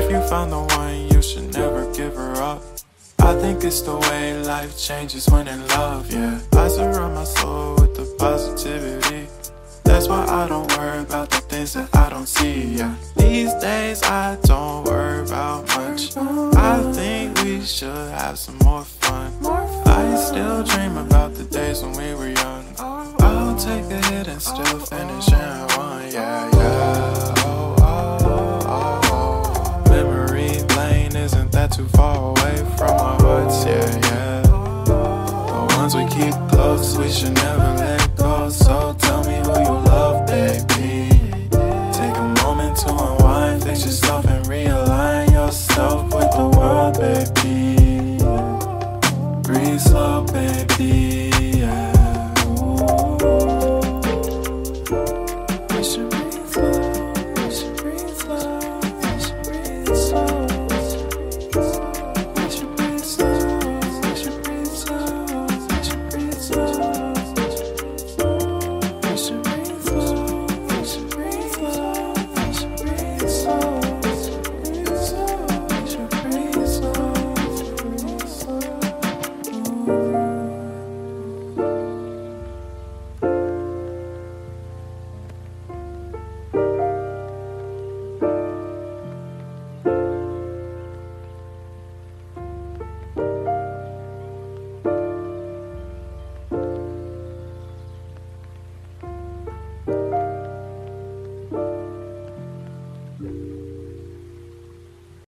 If you found the one, you should never give her up. I think it's the way life changes when in love, yeah. I surround my soul with the positivity. That's why I don't worry about the things that I don't see, yeah. These days I don't worry about much. I think we should have some more fun. I still dream about the days when we were young. I'll take a hit and still finish in one, yeah, yeah. Oh, oh, oh, oh. Memory lane isn't that too far away from our hearts, yeah, yeah. The ones we keep close, we should never